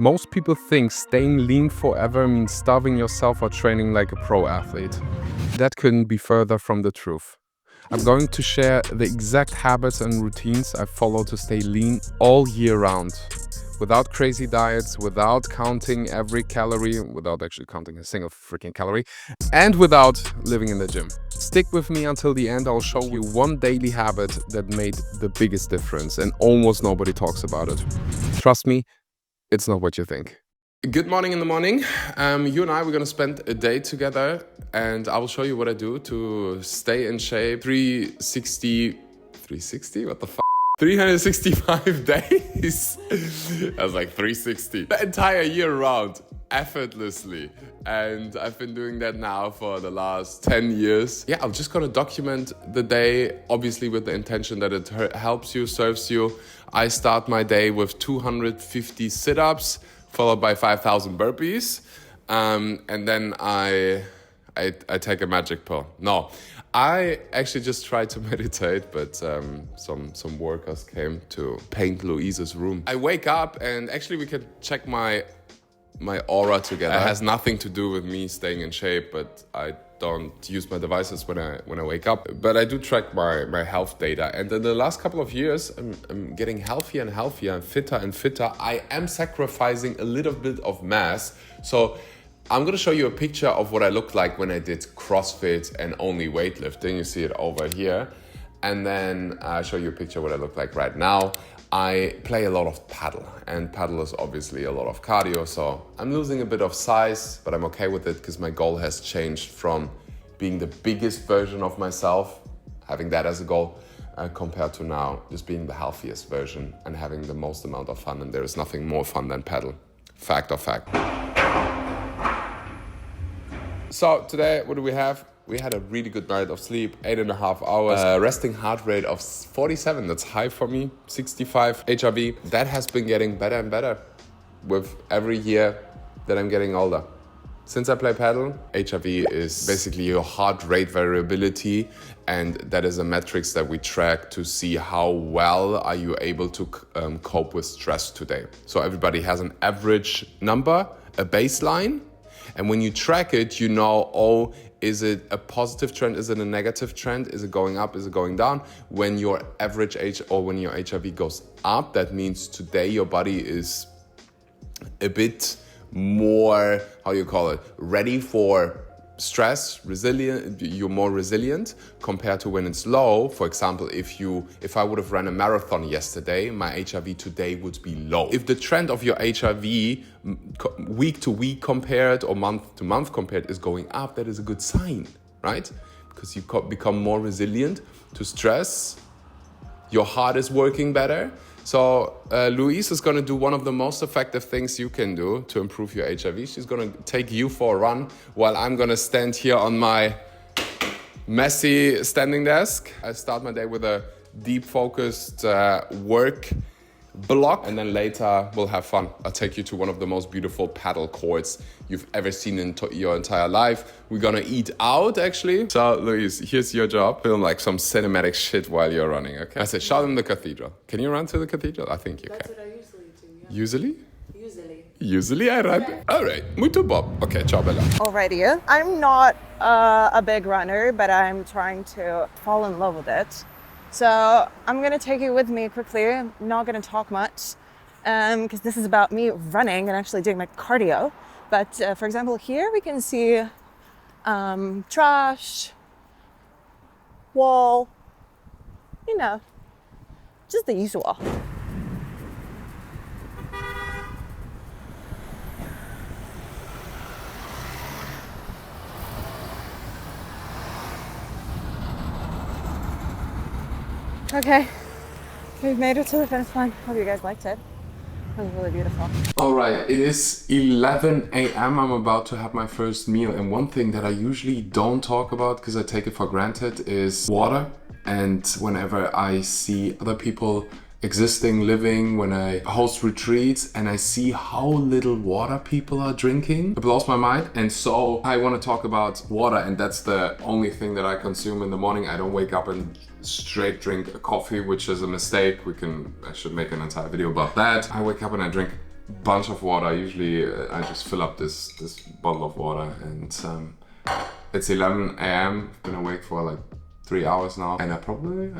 Most people think staying lean forever means starving yourself or training like a pro athlete. That couldn't be further from the truth. I'm going to share the exact habits and routines I follow to stay lean all year round. Without crazy diets, without counting every calorie, without actually counting a single freaking calorie, and without living in the gym. Stick with me until the end. I'll show you one daily habit that made the biggest difference and almost nobody talks about it. Trust me, it's not what you think. Good morning in the morning. You and I, we're gonna spend a day together and I will show you what I do to stay in shape 360, what the f***? 365 days. I was like 360. The entire year round, effortlessly. And I've been doing that now for the last 10 years. Yeah, I'm just gonna document the day, obviously with the intention that it helps you, serves you. I start my day with 250 sit-ups, followed by 5,000 burpees. And then I take a magic pill. No, I actually just tried to meditate, but some workers came to paint Louise's room. I wake up and actually we can check my aura together. It has nothing to do with me staying in shape, but I don't use my devices when I wake up. But I do track my health data. And in the last couple of years, I'm getting healthier and healthier and fitter. I am sacrificing a little bit of mass. So I'm gonna show you a picture of what I looked like when I did CrossFit and only weightlifting. You see it over here. And then I'll show you a picture of what I look like right now. I play a lot of padel, and padel is obviously a lot of cardio, so I'm losing a bit of size, but I'm okay with it because my goal has changed from being the biggest version of myself, having that as a goal, compared to now just being the healthiest version and having the most amount of fun, and there is nothing more fun than padel. Fact of fact. So today, what do we have? We had a really good night of sleep, 8.5 hours. Resting heart rate of 47, that's high for me. 65 HRV. That has been getting better and better with every year that I'm getting older. Since I play padel, HRV is basically your heart rate variability, and that is a metrics that we track to see how well are you able to cope with stress today. So everybody has an average number, a baseline, and when you track it, you know, oh, is it a positive trend? Is it a negative trend? Is it going up? Is it going down? When your average age or when your HRV goes up, that means today your body is a bit more, how do you call it, ready for stress, resilient. You're more resilient compared to when it's low. For example, if I would have run a marathon yesterday, my HRV today would be low. If the trend of your HRV week to week compared or month to month compared is going up, that is a good sign, right? Because you become more resilient to stress. Your heart is working better. So Louise is going to do one of the most effective things you can do to improve your HRV. She's going to take you for a run while I'm going to stand here on my messy standing desk. I start my day with a deep focused work block, and then later we'll have fun. I'll take you to one of the most beautiful paddle courts you've ever seen in your entire life. We're gonna eat out, actually. So Louise, here's your job. Film like some cinematic shit while you're running, okay? I said, shout in the cathedral. Can you run to the cathedral? I think you can. That's what I usually do, yeah. Usually? Usually I run. Okay. All right, muito bom. Okay, ciao bella. Alrighty. I'm not a big runner, but I'm trying to fall in love with it. So I'm going to take you with me quickly. I'm not going to talk much because this is about me running and actually doing my cardio. But for example, here we can see trash, wall, you know, just the usual. Okay, we've made it to the finish line. Hope you guys liked it. It was really beautiful. All right, it is 11 a.m. I'm about to have my first meal. And one thing that I usually don't talk about because I take it for granted is water. And whenever I see other people existing, living, when I host retreats and I see how little water people are drinking, it blows my mind. And so I want to talk about water, and that's the only thing that I consume in the morning. I don't wake up and straight drink a coffee, which is a mistake. I should make an entire video about that. I wake up and I drink bunch of water. Usually I just fill up this bottle of water, and it's 11 a.m. I've been awake for like 3 hours now, and I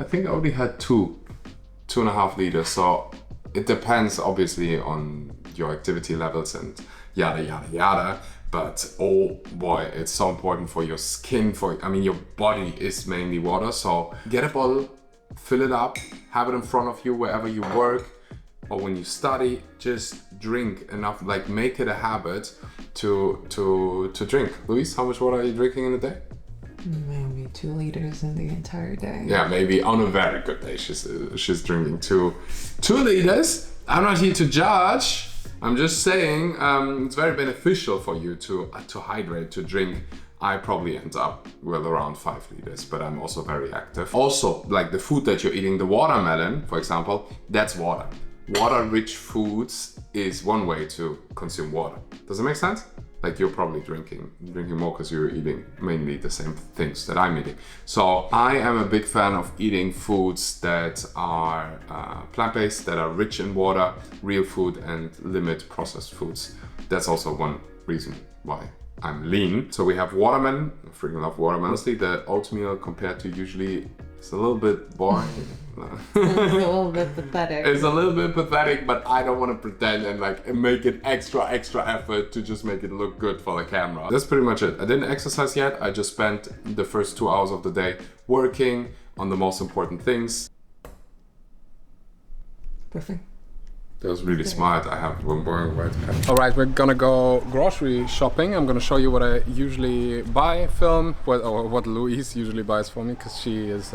think I already had 2.5 liters. So it depends obviously on your activity levels and yada yada yada. But oh boy, it's so important for your skin. Your body is mainly water. So get a bottle, fill it up, have it in front of you wherever you work or when you study. Just drink enough. Like, make it a habit to drink. Luis, how much water are you drinking in a day? Maybe 2 liters in the entire day. Yeah, maybe on a very good day she's drinking 2 liters. I'm not here to judge. I'm just saying it's very beneficial for you to hydrate, to drink. I probably end up with around 5 liters, but I'm also very active. Also, like the food that you're eating, the watermelon, for example, that's water. Water-rich foods is one way to consume water. Does it make sense? Like, you're probably drinking more because you're eating mainly the same things that I'm eating. So I am a big fan of eating foods that are plant-based, that are rich in water, real food, and limit processed foods. That's also one reason why I'm lean. So we have watermelon. I freaking love watermelon. Honestly, the oatmeal compared to usually it's a little bit boring. It's a little bit pathetic. It's a little bit pathetic, but I don't want to pretend and like make it extra effort to just make it look good for the camera. That's pretty much it. I didn't exercise yet. I just spent the first 2 hours of the day working on the most important things. Perfect. That was really smart. I have one more white pen. All right, we're gonna go grocery shopping. I'm gonna show you what I usually buy, film, what Louise usually buys for me, because she is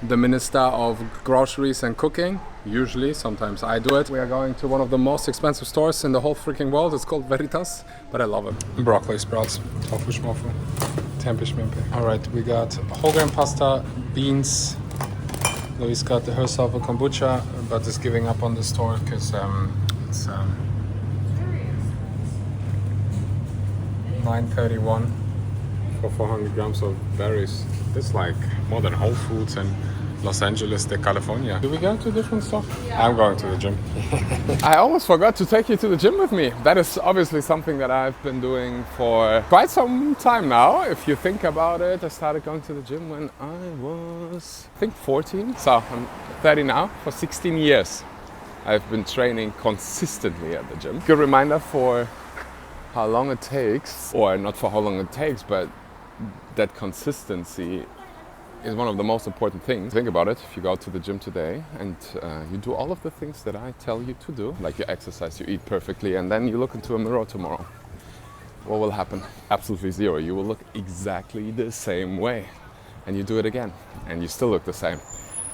the minister of groceries and cooking. Usually, sometimes I do it. We are going to one of the most expensive stores in the whole freaking world. It's called Veritas, but I love it. Broccoli sprouts, tofu schmofu, tempeh schmimpe. All right, we got whole grain pasta, beans. Louise got herself a kombucha, but is giving up on the store because it's $9.31 for 400 grams of berries. That's like more than Whole Foods in Los Angeles de California. Do we go to a different store? Yeah. I'm going to the gym. I almost forgot to take you to the gym with me. That is obviously something that I've been doing for quite some time now. If you think about it, I started going to the gym when I was, I think, 14. So I'm 30 now. For 16 years, I've been training consistently at the gym. Good reminder for how long it takes, or not for how long it takes, but that consistency is one of the most important things. Think about it. If you go to the gym today and you do all of the things that I tell you to do, like you exercise, you eat perfectly, and then you look into a mirror tomorrow, what will happen? Absolutely zero. You will look exactly the same way. And you do it again, and you still look the same.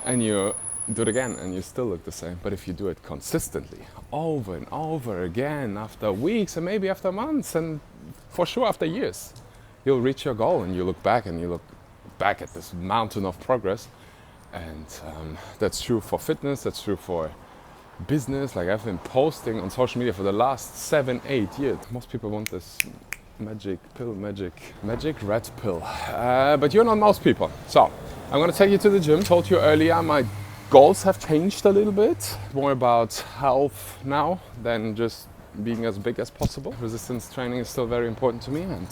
And you do it again, and you still look the same. But if you do it consistently, over and over again, after weeks and maybe after months, and for sure after years, you'll reach your goal, and you look back at this mountain of progress. And that's true for fitness, that's true for business. Like, I've been posting on social media for the last 7-8 years. Most people want this magic pill, magic red pill, but you're not most people. So I'm gonna take you to the gym. Told you earlier, my goals have changed a little bit. More about health now than just being as big as possible. Resistance training is still very important to me, and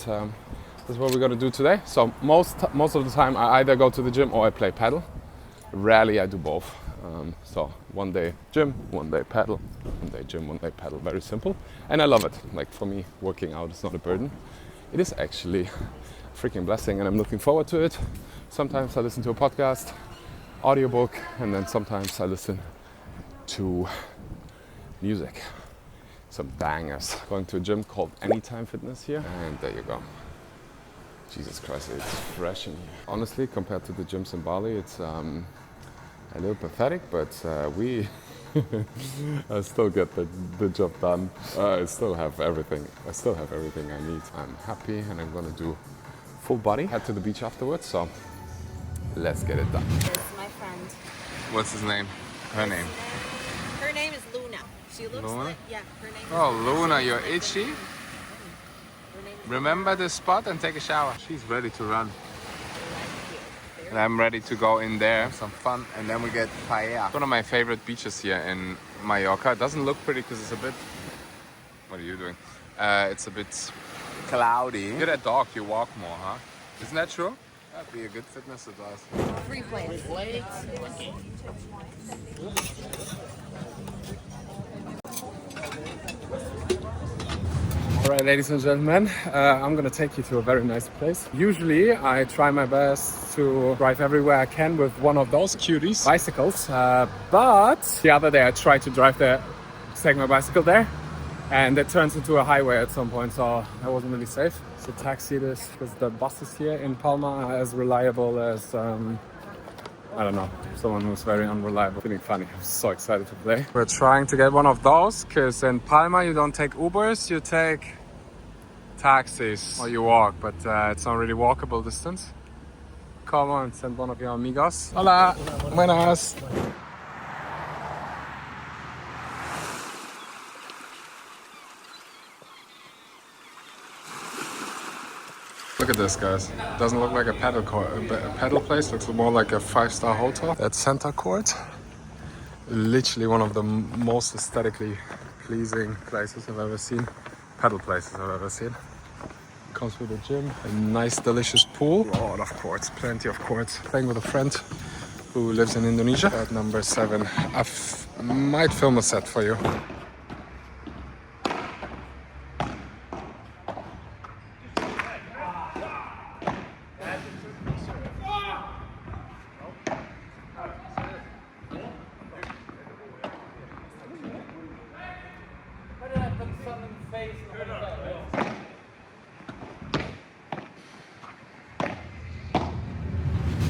that's what we're gonna do today. So most of the time I either go to the gym or I play padel. Rarely I do both. So one day gym, one day padel, one day gym, one day padel. Very simple, and I love it. Like, for me, working out is not a burden. It is actually a freaking blessing, and I'm looking forward to it. Sometimes I listen to a podcast, audiobook, and then sometimes I listen to music. Some bangers. Going to a gym called Anytime Fitness here, and there you go. Jesus Christ, it's fresh in here. Honestly, compared to the gyms in Bali, it's a little pathetic, but we I still get the job done. I still have everything. I need. I'm happy, and I'm gonna do full body. Head to the beach afterwards, so let's get it done. This is my friend. What's his name? Her name? Her name is Luna. She looks Luna? like, yeah, her name is Oh, Luna, you're itchy? Her name is Remember the spot and take a shower. She's ready to run. And I'm ready to go in there, some fun, and then we get paella. One of my favorite beaches here in Mallorca. It doesn't look pretty because it's a bit are you doing? It's a bit cloudy. You're that dog, you walk more, huh? Isn't that true? That'd be a good fitness advice. 3 plates. All right, ladies and gentlemen, I'm gonna take you to a very nice place. Usually, I try my best to drive everywhere I can with one of those cuties, bicycles. But the other day, I tried to take my bicycle there, and it turns into a highway at some point, so that wasn't really safe. So taxi this, because the buses here in Palma are as reliable as I don't know, someone who's very unreliable. Feeling funny, I'm so excited to play. We're trying to get one of those, because in Palma you don't take Ubers, you take taxis or you walk, but it's not really walkable distance. Come on, send one of your amigos. Hola, buenas. Look at this, guys. Doesn't look like a paddle place. Looks more like a 5-star hotel. That's Center Court. Literally one of the most aesthetically pleasing places I've ever seen. Paddle places I've ever seen. Comes with a gym, a nice, delicious pool. A lot of courts, plenty of courts. Playing with a friend who lives in Indonesia. At number 7. I might film a set for you.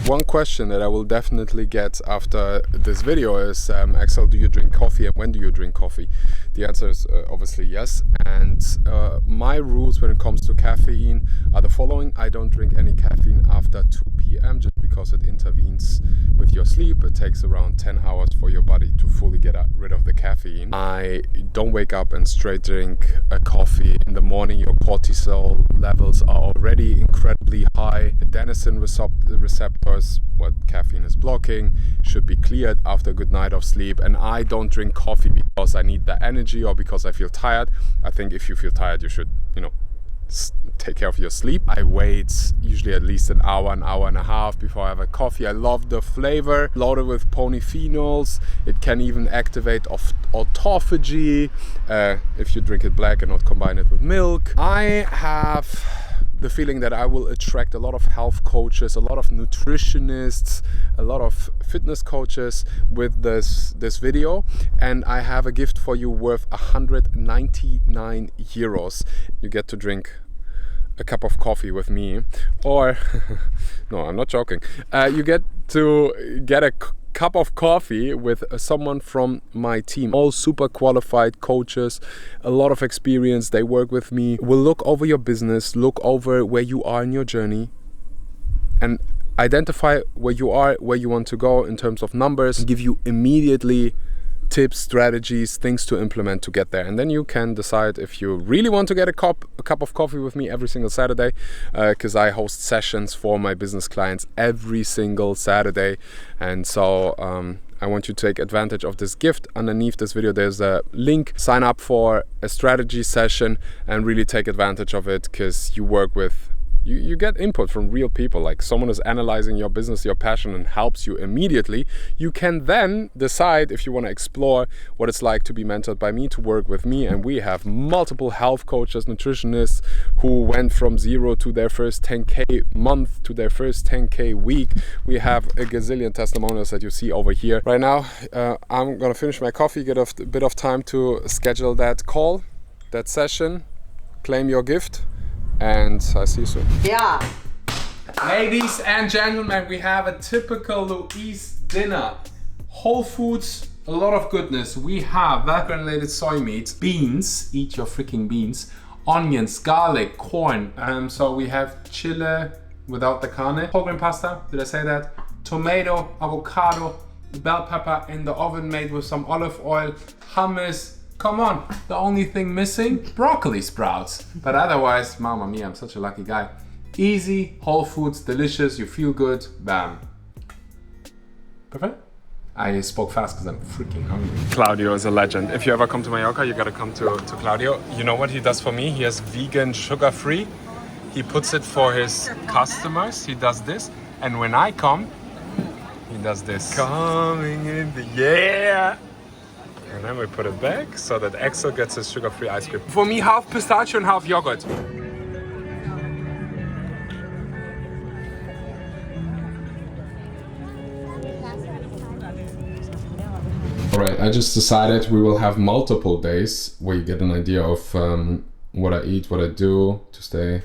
One question that I will definitely get after this video is, Axel, do you drink coffee and when do you drink coffee? The answer is obviously yes. And my rules when it comes to caffeine are the following. I don't drink any caffeine after 2 p.m. just because it intervenes with your sleep. It takes around 10 hours for your body to fully get rid of the caffeine. I don't wake up and straight drink a coffee. In the morning, your cortisol levels are already incredibly high. Adenosine receptors, what caffeine is blocking, should be cleared after a good night of sleep. And I don't drink coffee because I need the energy or because I feel tired. I think if you feel tired, you should, take care of your sleep. I wait usually at least an hour and a half before I have a coffee. I love the flavor, loaded with polyphenols. It can even activate autophagy if you drink it black and not combine it with milk. I have the feeling that I will attract a lot of health coaches, a lot of nutritionists, a lot of fitness coaches with this video, and I have a gift for you worth 199 euros. You get to drink a cup of coffee with me, or no, I'm not joking. You get to get a cup of coffee with someone from my team, all super qualified coaches, a lot of experience. They work with me. We'll look over your business, look over where you are in your journey, and identify where you are, where you want to go in terms of numbers, and give you immediately tips, strategies, things to implement to get there. And then you can decide if you really want to get a cup of coffee with me every single Saturday, because I host sessions for my business clients every single Saturday. And so I want you to take advantage of this gift. Underneath this video there's a link. Sign up for a strategy session and really take advantage of it, because you work with You get input from real people, like someone is analyzing your business, your passion, and helps you immediately. You can then decide if you want to explore what it's like to be mentored by me, to work with me. And we have multiple health coaches, nutritionists who went from 0 to their first 10K month to their first 10K week. We have a gazillion testimonials that you see over here. Right now, I'm gonna finish my coffee, get a bit of time to schedule that call, that session, claim your gift, and I see you soon. Yeah. Ladies and gentlemen, we have a typical Louise dinner. Whole foods, a lot of goodness. We have well-granulated soy meat, beans, eat your freaking beans, onions, garlic, corn. So we have chile without the carne, whole grain pasta, did I say that? Tomato, avocado, bell pepper in the oven made with some olive oil, hummus. Come on, the only thing missing, broccoli sprouts. But otherwise, mamma mia, I'm such a lucky guy. Easy, whole foods, delicious, you feel good, bam. Perfect? I spoke fast because I'm freaking hungry. Claudio is a legend. If you ever come to Mallorca, you gotta come to Claudio. You know what he does for me? He has vegan, sugar-free. He puts it for his customers. He does this. And when I come, he does this. Coming in the yeah. And then we put it back so that Axel gets his sugar-free ice cream. For me, half pistachio and half yogurt. Alright, I just decided we will have multiple days where you get an idea of what I eat, what I do to stay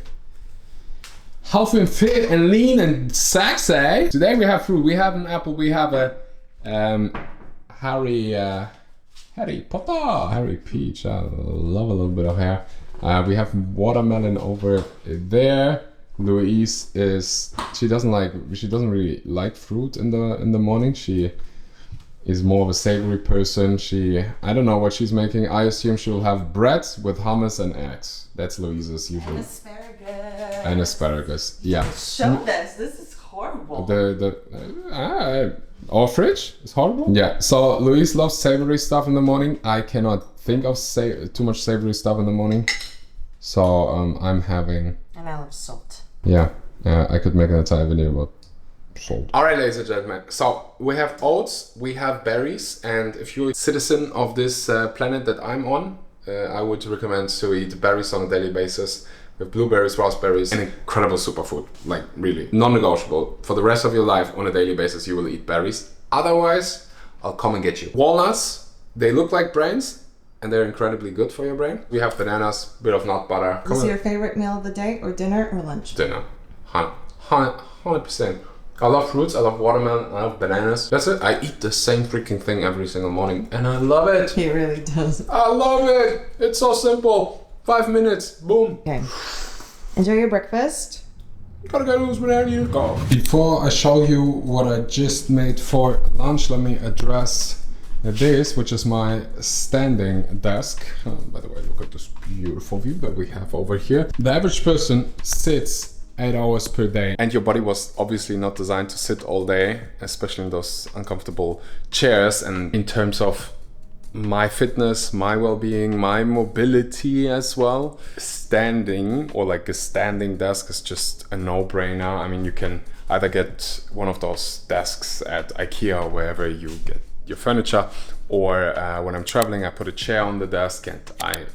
healthy and fit and lean and sexy. Today we have fruit, we have an apple, we have a Harry Potter, Harry Peach. I love a little bit of hair. We have watermelon over there. Louise she doesn't really like fruit in the morning. She is more of a savory person. I don't know what she's making. I assume she will have bread with hummus and eggs. That's Louise's usual. And asparagus. Yeah. Show this. This is horrible. Our fridge is horrible. Yeah. So Louise loves savory stuff in the morning. I cannot think of too much savory stuff in the morning. So I'm having. And I love salt. Yeah. I could make an entire video about salt. All right, ladies and gentlemen. So we have oats, we have berries, and if you're a citizen of this planet that I'm on, I would recommend to eat berries on a daily basis. With blueberries, raspberries, an incredible superfood, like really non-negotiable. For the rest of your life, on a daily basis, you will eat berries. Otherwise, I'll come and get you. Walnuts, they look like brains, and they're incredibly good for your brain. We have bananas, bit of nut butter. Is your favorite meal of the day, or dinner, or lunch? Dinner, 100%. I love fruits, I love watermelon, I love bananas. That's it. I eat the same freaking thing every single morning, and I love it. He really does. I love it. It's so simple. 5 minutes, boom. Okay. Enjoy your breakfast. Gotta go lose without you. Go. Before I show you what I just made for lunch, let me address this, which is my standing desk. By the way, look at this beautiful view that we have over here. The average person sits 8 hours per day, and your body was obviously not designed to sit all day, especially in those uncomfortable chairs. And in terms of my fitness, my well-being, my mobility as well, standing or like a standing desk is just a no-brainer. I mean, you can either get one of those desks at IKEA or wherever you get your furniture, or when I'm traveling, I put a chair on the desk and I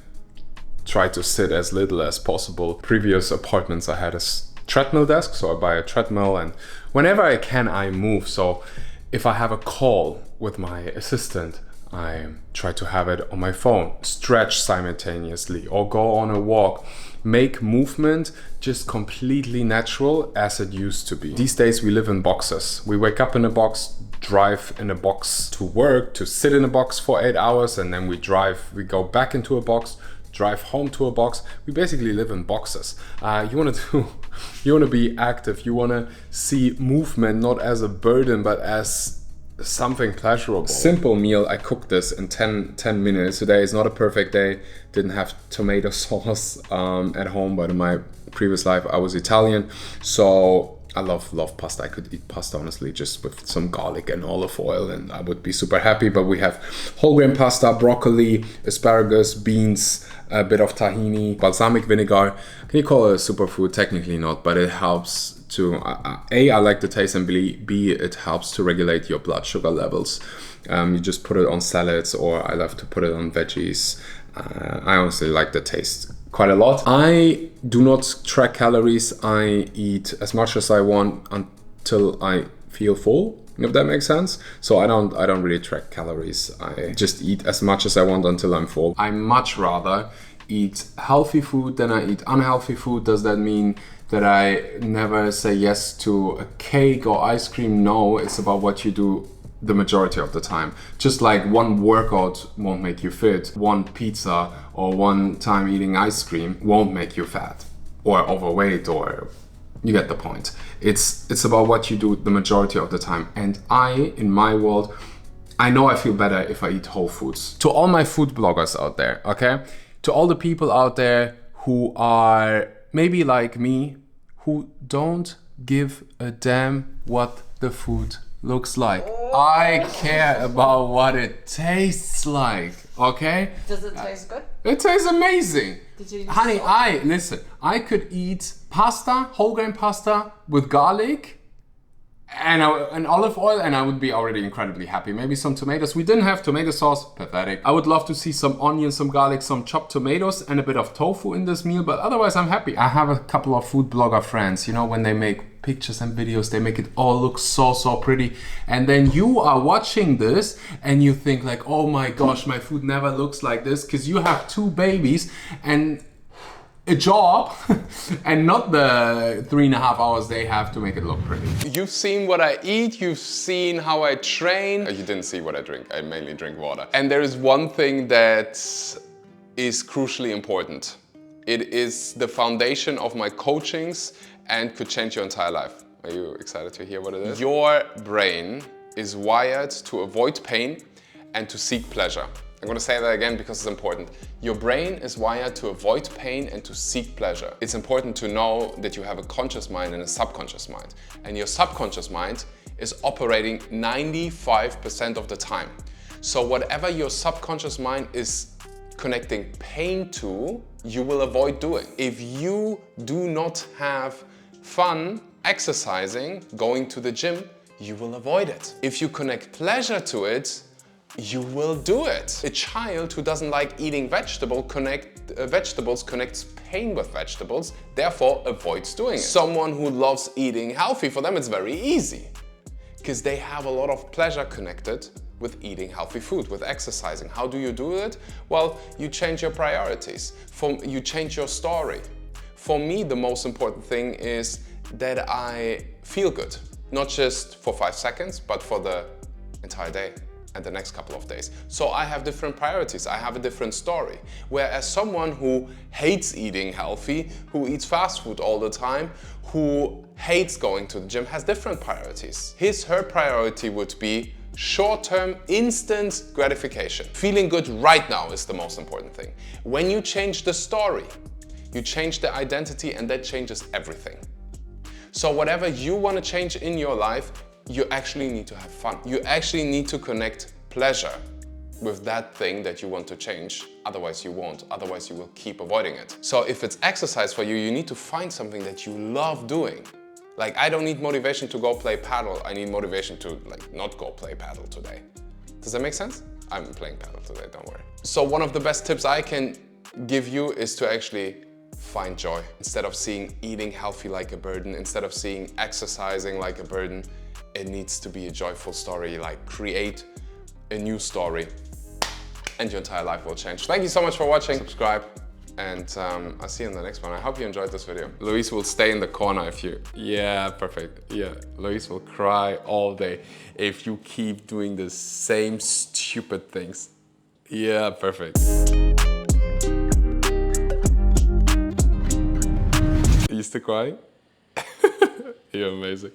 try to sit as little as possible. Previous apartments I had a treadmill desk, so I buy a treadmill, and whenever I can I move. So if I have a call with my assistant, I try to have it on my phone, stretch simultaneously, or go on a walk. Make movement just completely natural as it used to be. These days we live in boxes. We wake up in a box, drive in a box to work, to sit in a box for 8 hours, and then we go back into a box, drive home to a box. We basically live in boxes. You want to be active. You want to see movement not as a burden, but as something pleasurable. Simple meal. I cooked this in 10 minutes. Today is not a perfect day. Didn't have tomato sauce at home, but in my previous life I was Italian, so I love pasta. I could eat pasta honestly just with some garlic and olive oil and I would be super happy. But we have whole grain pasta, broccoli, asparagus, beans, a bit of tahini, balsamic vinegar. Can you call it a superfood? Technically not, but it helps to A, I like the taste, and B, it helps to regulate your blood sugar levels. You just put it on salads, or I love to put it on veggies. I honestly like the taste quite a lot. I do not track calories. I eat as much as I want until I feel full, if that makes sense. So I don't really track calories. I just eat as much as I want until I'm full. I much rather eat healthy food than I eat unhealthy food. Does that mean that I never say yes to a cake or ice cream? No, it's about what you do the majority of the time. Just like one workout won't make you fit, one pizza or one time eating ice cream won't make you fat or overweight, or you get the point. It's about what you do the majority of the time. And in my world, I know I feel better if I eat whole foods. To all my food bloggers out there, okay? To all the people out there who are maybe like me, who don't give a damn what the food looks like. I care about what it tastes like, okay? Does it taste good? It tastes amazing. Did you use Honey, salt? I could eat pasta, whole grain pasta with garlic and olive oil, and I would be already incredibly happy. Maybe some tomatoes. We didn't have tomato sauce. Pathetic. I would love to see some onions, some garlic, some chopped tomatoes, and a bit of tofu in this meal, but otherwise I'm happy. I have a couple of food blogger friends, you know, when they make pictures and videos, they make it all look so pretty. And then you are watching this and you think like, oh my gosh, my food never looks like this, because you have 2 babies and a job and not the 3.5 hours they have to make it look pretty. You've seen what I eat, you've seen how I train. You didn't see what I drink. I mainly drink water. And there is one thing that is crucially important. It is the foundation of my coachings and could change your entire life. Are you excited to hear what it is? Your brain is wired to avoid pain and to seek pleasure. I'm going to say that again because it's important. Your brain is wired to avoid pain and to seek pleasure. It's important to know that you have a conscious mind and a subconscious mind. And your subconscious mind is operating 95% of the time. So whatever your subconscious mind is connecting pain to, you will avoid doing. If you do not have fun exercising, going to the gym, you will avoid it. If you connect pleasure to it, you will do it. A child who doesn't like eating vegetables connects pain with vegetables, therefore avoids doing it. Someone who loves eating healthy, for them it's very easy because they have a lot of pleasure connected with eating healthy food, with exercising. How do you do it? Well, you change your priorities. You change your story. For me, the most important thing is that I feel good, not just for 5 seconds, but for the entire day and the next couple of days. So I have different priorities, I have a different story. Whereas someone who hates eating healthy, who eats fast food all the time, who hates going to the gym, has different priorities. Her priority would be short-term, instant gratification. Feeling good right now is the most important thing. When you change the story, you change the identity, and that changes everything. So whatever you want to change in your life, you actually need to have fun. You actually need to connect pleasure with that thing that you want to change. Otherwise you won't. Otherwise you will keep avoiding it. So if it's exercise for you, you need to find something that you love doing. Like, I don't need motivation to go play padel. I need motivation to not go play padel today. Does that make sense? I'm playing padel today, don't worry. So one of the best tips I can give you is to actually find joy. Instead of seeing eating healthy like a burden, instead of seeing exercising like a burden, it needs to be a joyful story. Like, create a new story and your entire life will change. Thank you so much for watching. Subscribe, and I'll see you in the next one. I hope you enjoyed this video. Louise will stay in the corner if you... Yeah, perfect. Yeah, Louise will cry all day if you keep doing the same stupid things. Yeah, perfect. Are you still crying? You're amazing.